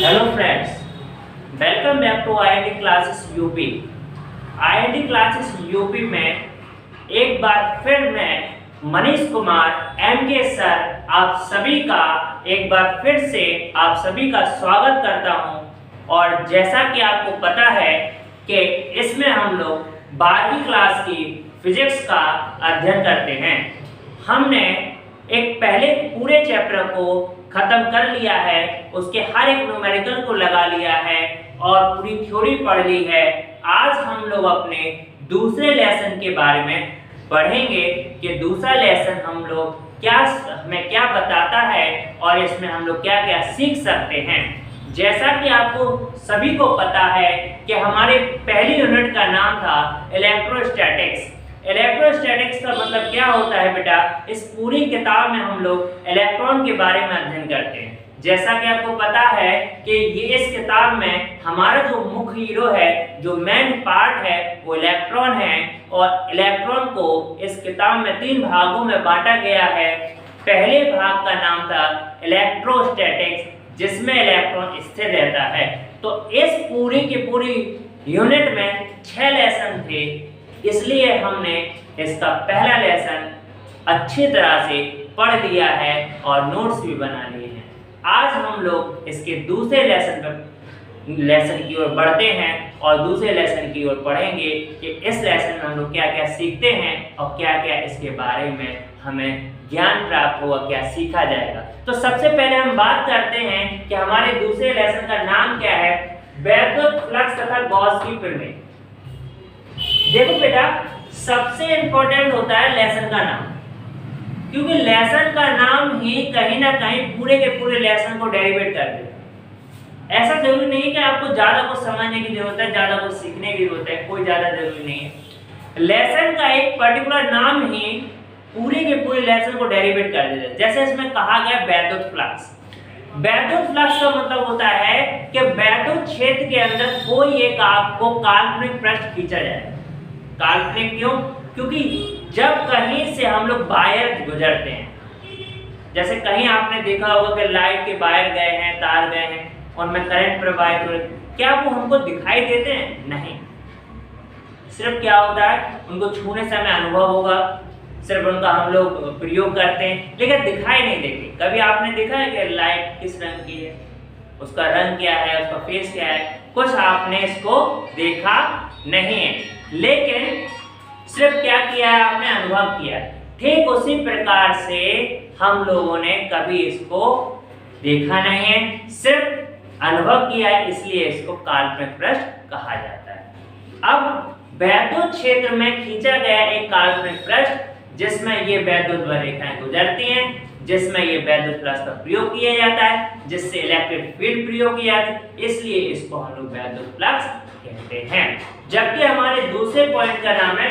Hello friends, welcome back to IIT classes UP. IIT classes UP में एक बार फिर मैं मनीष कुमार एमके सर आप सभी का एक बार फिर से आप सभी का स्वागत करता हूं। और जैसा कि आपको पता है कि इसमें हम लोग 12वीं क्लास की फिजिक्स का अध्ययन करते हैं। हमने एक पहले पूरे चैप्टर को खत्म कर लिया है, उसके हर एक न्यूमेरिकल को लगा लिया है और पूरी थ्योरी पढ़ ली है। आज हम लोग अपने दूसरे लेसन के बारे में पढ़ेंगे कि दूसरा लेसन हम लोग हमें क्या बताता है और इसमें हम लोग क्या क्या सीख सकते हैं। जैसा कि आपको सभी को पता है कि हमारे पहली यूनिट का नाम था इलेक्ट्रोस्टैटिक्स। इलेक्ट्रोस्टैटिक्स का मतलब क्या होता है बेटा, इस पूरी किताब में हम लोग इलेक्ट्रॉन के बारे में अध्ययन करते हैं। जैसा कि आपको पता है कि ये इस किताब में हमारा जो मुख्य हीरो है, जो मेन पार्ट है, वो इलेक्ट्रॉन है। और इलेक्ट्रॉन को इस किताब में 3 भागों में बांटा गया है। पहले भाग का नाम था इलेक्ट्रोस्टैटिक्स, जिसमें इलेक्ट्रॉन स्थिर रहता है। तो इस पूरी की पूरी यूनिट में 6 लेसन थे, इसलिए हमने इसका पहला लेसन अच्छी तरह से पढ़ लिया है और नोट्स भी बना लिए हैं। आज हम लोग इसके दूसरे लेसन की ओर बढ़ते हैं और दूसरे लेसन की ओर पढ़ेंगे कि इस लेसन में हम लोग क्या क्या सीखते हैं और क्या क्या इसके बारे में हमें ज्ञान प्राप्त होगा, क्या सीखा जाएगा। तो सबसे पहले हम बात करते हैं कि हमारे दूसरे लेसन का नाम क्या है, वैद्युत फ्लक्स तथा गॉस की प्रमेय। देखो बेटा, सबसे इंपॉर्टेंट होता है लेसन का नाम, क्योंकि लेसन का नाम ही कहीं ना कहीं पूरे के पूरे लेसन को डेरिवेट कर देता है। ऐसा जरूरी नहीं है कि आपको ज्यादा कुछ समझने की जरूरत है, ज्यादा कुछ सीखने की जरूरत है, कोई ज्यादा जरूरी नहीं है। लेसन का एक पर्टिकुलर नाम ही पूरे के पूरे लेसन को डेरिवेट कर देता है। जैसे इसमें कहा गया वैद्युत फ्लक्स। वैद्युत फ्लक्स का मतलब होता है कि वैद्युत क्षेत्र के अंदर कोई एक आपको काल्पनिक पृष्ठ खींचा जाए। काल्पनिक क्यों? क्योंकि जब कहीं से हम लोग वायर गुजरते हैं, जैसे कहीं आपने देखा होगा कि लाइट के वायर गए हैं, तार गए हैं और में करंट प्रवाहित हो रहा है, क्या वो हमको दिखाई देते हैं? नहीं। सिर्फ क्या होता है, उनको छूने से हमें अनुभव होगा, सिर्फ उनका हम लोग प्रयोग करते हैं, लेकिन दिखाई नहीं देते। कभी आपने देखा है कि लाइट किस रंग की है, उसका रंग क्या है, उसका फेस क्या है? कुछ आपने इसको देखा नहीं है, लेकिन सिर्फ क्या किया है, आपने अनुभव किया। ठीक उसी प्रकार से हम लोगों ने कभी इसको देखा नहीं है, सिर्फ अनुभव किया है, इसलिए इसको काल्पनिक पृष्ठ कहा जाता है। अब वैद्युत क्षेत्र में खींचा गया एक काल्पनिक पृष्ठ, जिसमें ये वैद्युत रेखाएं गुजरती हैं, जिसमें ये वैद्युत फ्लक्स का प्रयोग किया जाता है, जिससे इलेक्ट्रिक फील्ड प्रयोग किया जाता है, इसलिए इसको हम लोग वैद्युत फ्लक्स कहते हैं। जबकि हमारे दूसरे पॉइंट का नाम है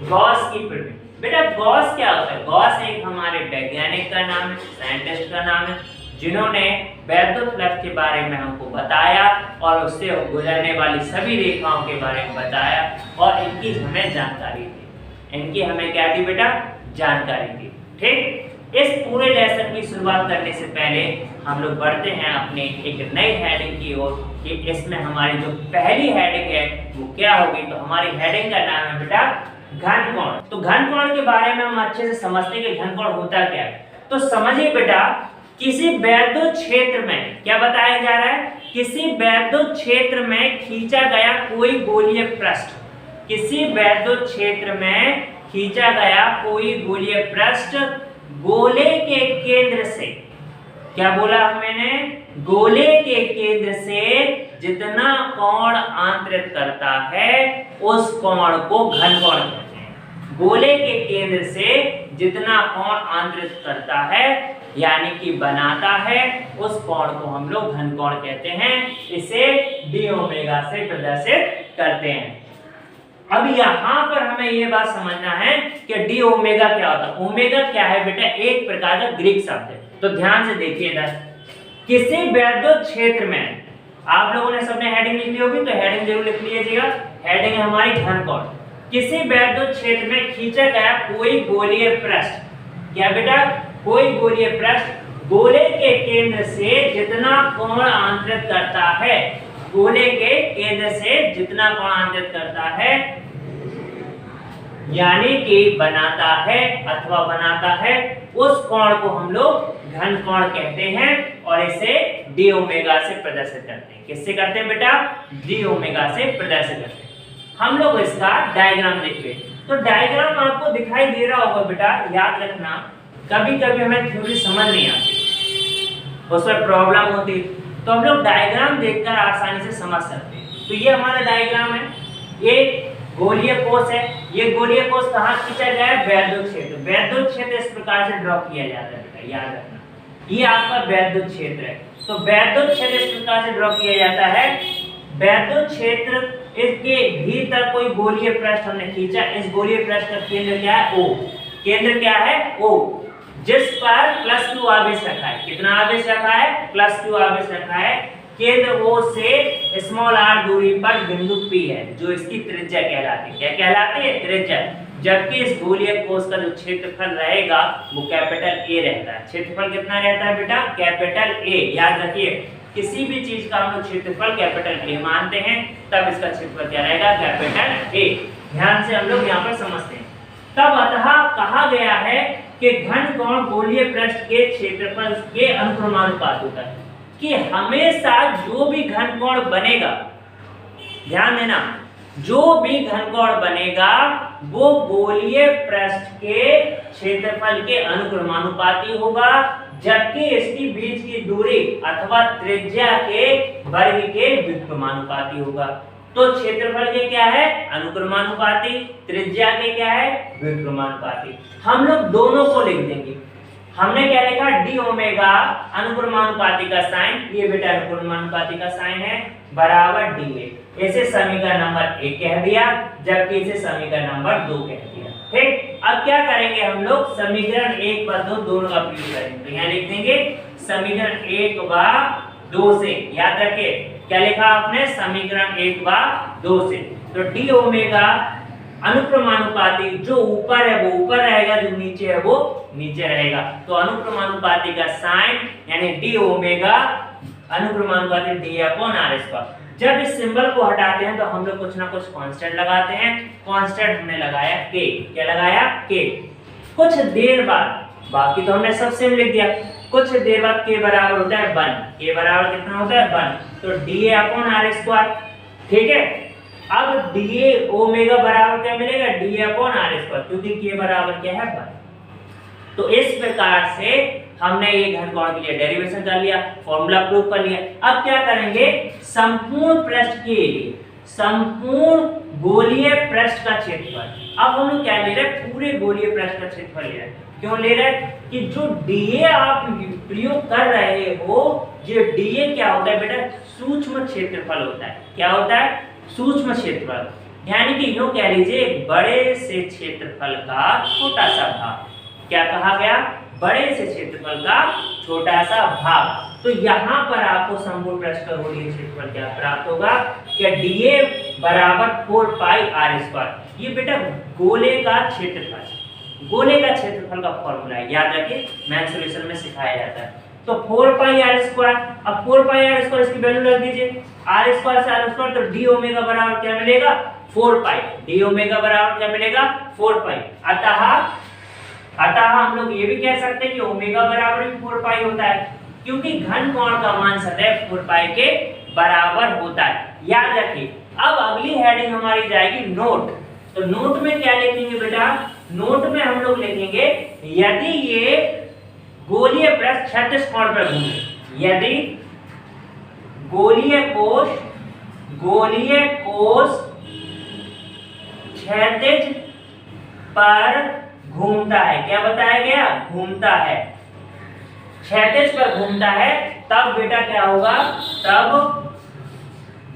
गॉस की प्रमेय। बेटा गॉस क्या होता है? गॉस एक हमारे वैज्ञानिक का नाम है, साइंटिस्ट का नाम है, जिन्होंने वैद्युत फ्लक्स के बारे में हमको बताया और उससे गुजरने वाली सभी रेखाओं के बारे में बताया और इनकी हमें जानकारी दी। इनकी हमें क्या दी बेटा? जानकारी दी। ठीक, इस पूरे लेसन की शुरुआत करने से पहले हम लोग बढ़ते हैं अपने एक नई हेडिंग की ओर कि इसमें हमारी जो पहली हेडिंग है वो क्या होगी। तो हमारी हेडिंग का नाम है बेटा घन कोण। तो घन कोण के बारे में हम अच्छे से समझते हैं कि घन कोण होता क्या है। तो समझिए बेटा, किसी वैद्युत क्षेत्र में क्या बताया जा रहा है, किसी वैद्युत क्षेत्र में खींचा गया कोई गोलीय पृष्ठ, किसी वैद्युत क्षेत्र में खींचा गया कोई गोलीय पृष्ठ गोले के केंद्र से, क्या बोला मैंने, गोले के केंद्र से जितना कोण आंतरित करता है उस कोण को घन कोण कहते हैं। गोले के केंद्र से जितना कोण आंतरित करता है यानी कि बनाता है, उस कोण को हम लोग घन कोण कहते हैं। इसे डी ओमेगा से प्रदर्शित करते हैं। अब यहाँ पर हमें ये बात समझना है कि डी ओमेगा क्या होता है। ओमेगा क्या है बेटा? एक प्रकार का ग्रीक शब्द है। तो ध्यान से देखिए इधर, किसी वैद्युत क्षेत्र में, आप लोगों ने सबने हेडिंग लिख ली होगी, तो हेडिंग जरूर लिख लीजिएगा। हेडिंग है हमारी घन कोण। किसी वैद्युत क्षेत्र में खींचा गया कोई गोलीय पृष्ठ, क्या बेटा? कोई गोलीय पृष्ठ गोले के केंद्र से जितना कोण आंतरित करता है, गोले के केंद्र से जितना कोण आंतरित करता है, यानी कि बनाता है अथवा बनाता है, उस कोण को हम लोग घन कोण कहते हैं और इसे डी ओमेगा से प्रदर्शित करते हैं। किससे करते हैं बेटा? डी ओमेगा से प्रदर्शित करते हैं। हम लोग इसका डायग्राम देखिए। तो डायग्राम आपको दिखाई दे रहा होगा बेटा, याद रखना कभी कभी हमें थ्योरी समझ नहीं आती, उस पर प्रॉब्लम होती, तो हम लोग डायग्राम देखकर आसानी से समझ सकते हैं। तो ये हमारा डायग्राम है, ये गोलीय कोश है। ये गोलीय कोश कहाँ खींचा गया है? वैद्युत क्षेत्र। वैद्युत क्षेत्र इस प्रकार से ड्रॉ किया जाता है बेटा, याद रखना ये आपका वैद्युत क्षेत्र है। तो वैद्युत क्षेत्र इस प्रकार से ड्रॉ किया जाता है। वैद्युत क्षेत्र इसके भीतर कोई गोलीय पृष्ठ हमने खींचा, इस गोलीय पृष्ठ का केंद्र क्या है? O। केंद्र क्या है? O, जिस पर +q आवेश रखा है। कितना आवेश रखा है? +q आवेश रखा है। केंद्र O से स्मॉल r दूरी पर बिंदु P है, जो इसकी त्रिज्या कहलाती है। क्या कहलाती है? त्रिज्या। जबकि इस गोलीय कोश का जो क्षेत्रफल रहेगा वो कैपिटल A रहता है। क्षेत्रफल कितना रहता है बेटा? Capital A। याद रखिए, किसी भी चीज का हम लोग क्षेत्रफल कैपिटल A मानते हैं, तब इसका क्षेत्रफल क्या रहेगा? Capital A। ध्यान से हम लोग यहाँ पर समझते हैं। तब अतः कहा गया है कि घन कोण गोलीय पृष्ठ के क्षेत्रफल के अनुक्रमानुपात होता है, कि हमेशा जो भी घन कोण बनेगा, ध्यान देना, जो भी घन कोण बनेगा वो गोलीय पृष्ठ के क्षेत्रफल के अनुक्रमानुपाती होगा, जबकि इसकी बीच की दूरी अथवा त्रिज्या के वर्ग के व्युत्क्रमानुपाती होगा। तो क्षेत्रफल के क्या है? अनुक्रमानुपाती, त्रिज्या के क्या है? व्युत्क्रमानुपाती। हम लोग दोनों को लिख देंगे। हमने क्या लिखा? डी ओमेगा अनुक्रमानुपाती का साइन, ये बेटा अनुक्रमानुपाती का साइन है, बराबर डी ए। इसे समीकरण नंबर 1 कह दिया, जबकि इसे समीकरण नंबर 2 कह दिया। ठीक, अब क्या करेंगे हम लोग? समीकरण 1 व 2 दोनों का प्रयोग करेंगे। तो यहाँ लिख देंगे समीकरण 1 व 2 से। याद रखिए क्या लिखा आपने? समीकरण 1 व 2 से। तो डी ओमेगा अनुक्रमानुपाती, जो ऊपर है वो ऊपर रहेगा, जो नीचे है वो नीचे रहेगा। तो अनुक्रमानुपाती का साइन यानी डी ओमेगा अनुक्रमानुपाती डी अपॉन आर स्क्वायर। जब इस सिंबल को हटाते हैं तो हम लोग कुछ ना कुछ कांस्टेंट लगाते हैं। कांस्टेंट हमने लगाया के। क्या लगाया? के। कुछ देर बाद, बाकी तो हमने सब सेम लिख दिया, कुछ देर बाद के बराबर होता है 1। के बराबर कितना होता है? 1। तो डी अपॉन आर स्क्वायर। ठीक है, अब डी ओमेगा बराबर क्या मिलेगा? डी अपॉन आर स्क्वायर, क्योंकि के बराबर क्या है? 1। तो इस प्रकार से हमने ये घन कोण के लिए डेरिवेशन कर लिया, फॉर्मूला प्रूव कर लिया। अब क्या करेंगे? संपूर्ण पृष्ठ के लिए संपूर्ण गोलीय पृष्ठ का क्षेत्रफल। अब हम लोग क्या ले रहे हैं? पूरे गोलीय पृष्ठ का क्षेत्रफल ले रहे हैं। क्यों ले रहे हैं? कि जो डीए आप प्रयोग कर रहे हो, जो डीए क्या होता है बेटा? सूक्ष्म क्षेत्रफल होता है। क्या होता है? सूक्ष्म क्षेत्रफल। यानी कि यूं कह लीजिए बड़े से क्षेत्रफल का छोटा सा भाग। क्या कहा गया? बड़े से क्षेत्रफल का छोटा सा भाग। तो यहाँ पर आपको संपूर्ण पृष्ठ का गोलीय क्षेत्रफल क्या प्राप्त होगा? क्या डीए बराबर 4 पाई आर स्क्वायर। ये बेटा गोले का क्षेत्रफल, गोले का क्षेत्रफल का फॉर्मूला है, याद रखिए, मैथ सॉल्यूशन में सिखाया जाता है। तो 4 पाई आर स्क्वायर, अब 4 पाई आर स्क्वायर इसकी वैल्यू रख दीजिए, आर स्क्वायर से आर स्क्वायर, तो डी ओमेगा बराबर क्या मिलेगा? 4 पाई। डी ओमेगा बराबर क्या मिलेगा? 4 पाई। अतः हम लोग ये भी कह सकते हैं कि ओमेगा बराबर भी 4 पाई होता है, क्योंकि घन कोण का मान सदैव 4 पाई के बराबर होता है। याद रखिए। अब अगली हेडिंग हमारी जाएगी नोट। तो नोट में क्या लिखेंगे बेटा? नोट में हम लोग लिखेंगे यदि ये गोलीय पृष्ठ क्षैतिज कोण पर घूमे, यदि गोलीय कोश क्षैतिज पर घूमता है। क्या बताया गया? घूमता है, क्षैतिज पर घूमता है, तब बेटा क्या होगा? तब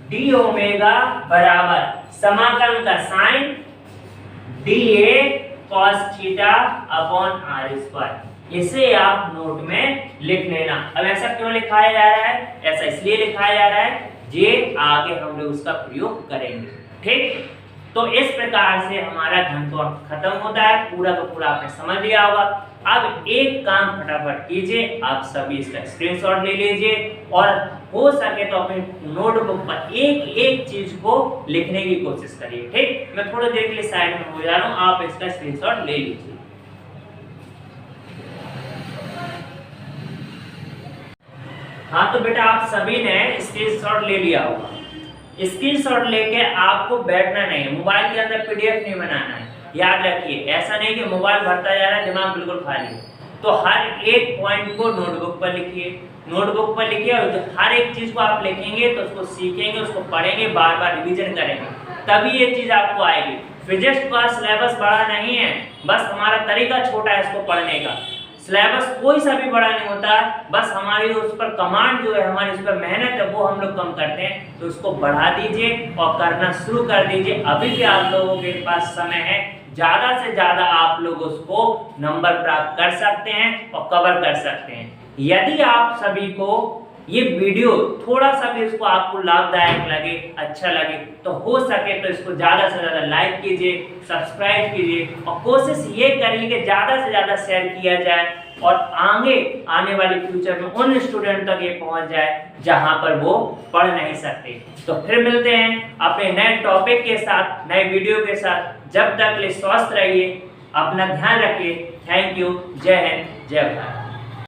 डी ओमेगा बराबर समाकलन का sine d A cos theta upon are square. इसे आप नोट में लिख लेना। अब ऐसा क्यों लिखाया जा रहा है? ऐसा इसलिए लिखाया जा रहा है, ये आगे हम लोग उसका प्रयोग करेंगे। ठीक, तो इस प्रकार से हमारा घन कोण खत्म होता है। पूरा का पूरा आपने समझ लिया होगा। अब एक काम फटाफट कीजिए, आप सभी इसका स्क्रीनशॉट ले लीजिए और हो सके तो अपने नोटबुक पर एक एक चीज को लिखने की कोशिश करिए। ठीक, मैं थोड़ी देर के लिए साइड में हो जा रहा हूँ, आप इसका स्क्रीनशॉट ले लीजिए। हाँ तो बेटा आप सभी ने स्क्रीनशॉट ले लिया होगा। स्क्रीनशॉट लेके आपको बैठना नहीं है, मोबाइल के अंदर पीडीएफ नहीं बनाना है। याद रखिए, ऐसा नहीं कि मोबाइल भरता जा रहा है, दिमाग बिल्कुल खाली है। तो हर एक पॉइंट को नोटबुक पर लिखिए, नोटबुक पर लिखिए और हर एक चीज को आप लिखेंगे तो उसको सीखेंगे, उसको पढ़ेंगे, बार बार रिवीजन करेंगे, तभी ये चीज आपको आएगी। फिजिक्स का सिलेबस बड़ा नहीं है, बस हमारा तरीका छोटा है इसको पढ़ने का। सिलेबस कोई सा भी बड़ा नहीं होता, बस हमारी उस पर कमांड जो है, हमारी उस पर मेहनत है, वो हम लोग कम करते हैं। तो उसको बढ़ा दीजिए और करना शुरू कर दीजिए। अभी भी आप लोगों के पास समय है, ज़्यादा से ज़्यादा आप लोग उसको नंबर प्राप्त कर सकते हैं और कवर कर सकते हैं। यदि आप सभी को ये वीडियो थोड़ा सा भी इसको आपको लाभदायक लगे, अच्छा लगे, तो हो सके तो इसको ज़्यादा से ज़्यादा लाइक कीजिए, सब्सक्राइब कीजिए और कोशिश ये करिए कि ज़्यादा से ज़्यादा शेयर किया जाए और आगे आने वाले फ्यूचर में उन स्टूडेंट तक ये पहुंच जाए जहां पर वो पढ़ नहीं सकते। तो फिर मिलते हैं अपने नए टॉपिक के साथ, नए वीडियो के साथ। जब तक के लिए स्वस्थ रहिए, अपना ध्यान रखिए। Thank you. जय हिंद, जय भारत।